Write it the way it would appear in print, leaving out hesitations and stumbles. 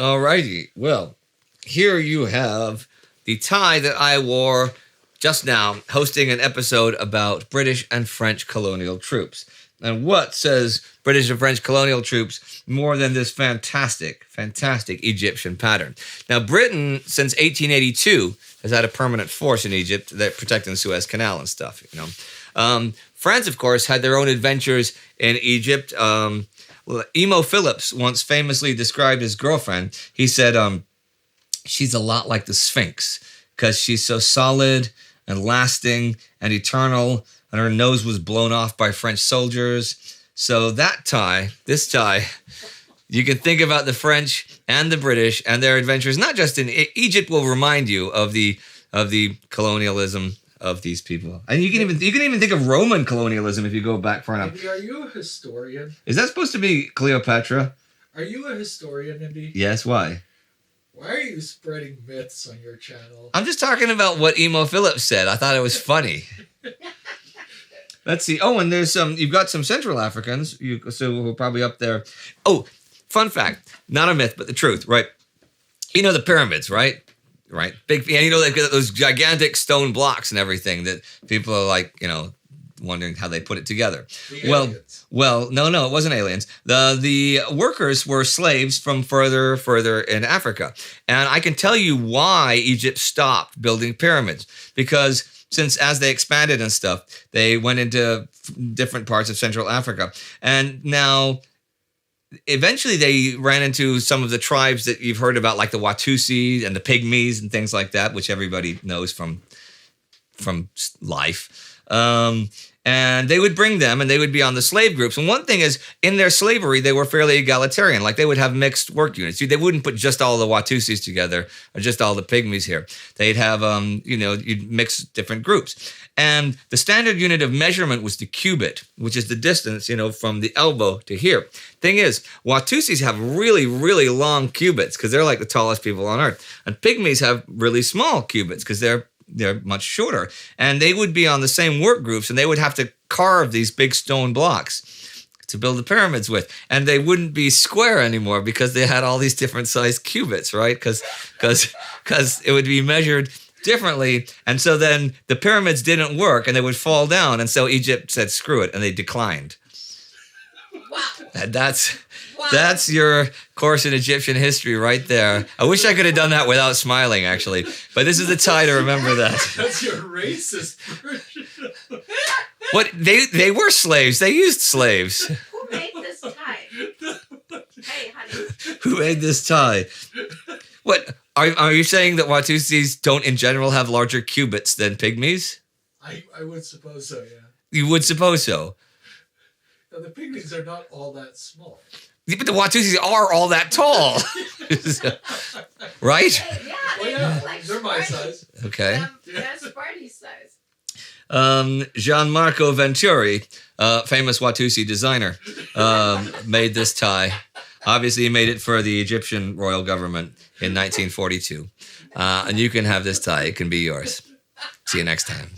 Alrighty. Well, here you have the tie that I wore just now, hosting an episode about British and French colonial troops. And what says British and French colonial troops more than this fantastic Egyptian pattern? Now, Britain, since 1882, has had a permanent force in Egypt that protecting the Suez Canal and stuff, you know. France, of course, had their own adventures in Egypt. Emo Phillips once famously described his girlfriend. He said, she's a lot like the Sphinx because she's so solid and lasting and eternal, and her nose was blown off by French soldiers. So this tie, you can think about the French and the British and their adventures, not just in Egypt will remind you of the colonialism of these people. And you can even think of Roman colonialism if you go back far enough. Indy, are you a historian? Is that supposed to be Cleopatra? Are you a historian, Indy? Yes, why? Why are you spreading myths on your channel? I'm just talking about what Emo Phillips said. I thought it was funny. Let's see. Oh, and there's you've got some Central Africans who are probably up there. Oh, fun fact. Not a myth, but the truth, right? You know the pyramids, right? Right. Big, and you know, they've got those gigantic stone blocks and everything that people are like, you know, wondering how they put it together. Well, no, it wasn't aliens. The workers were slaves from further in Africa. And I can tell you why Egypt stopped building pyramids. Because since as they expanded and stuff, they went into different parts of Central Africa. And now eventually they ran into some of the tribes that you've heard about, like the Watusi and the Pygmies and things like that, which everybody knows from life. And they would bring them and they would be on the slave groups. And one thing is, in their slavery, they were fairly egalitarian. Like they would have mixed work units. They wouldn't put just all the Watusis together or just all the Pygmies here. They'd have, you'd mix different groups. And the standard unit of measurement was the cubit, which is the distance, from the elbow to here. Thing is, Watusis have really, really long cubits because they're like the tallest people on earth. And Pygmies have really small cubits because they're much shorter. And they would be on the same work groups and they would have to carve these big stone blocks to build the pyramids with. And they wouldn't be square anymore because they had all these different sized cubits, right? Because it would be measured differently. And so then the pyramids didn't work and they would fall down. And so Egypt said, screw it. And they declined. Wow. And that's your course in Egyptian history right there. I wish I could have done that without smiling, actually. But this is the tie to remember that. That's your racist version. What? They were slaves. They used slaves. Who made this tie? Hey, honey. Who made this tie? What? Are you saying that Watusis don't in general have larger cubits than Pygmies? I would suppose so, yeah. You would suppose so. Now, the Pygmies are not all that small. But the Watusis are all that tall. Right? Hey, yeah, Well, yeah, like they're my Sparty. size. Okay. They're Sparty size. Gianmarco Venturi, famous Watusi designer, made this tie. Obviously, he made it for the Egyptian royal government in 1942. And you can have this tie. It can be yours. See you next time.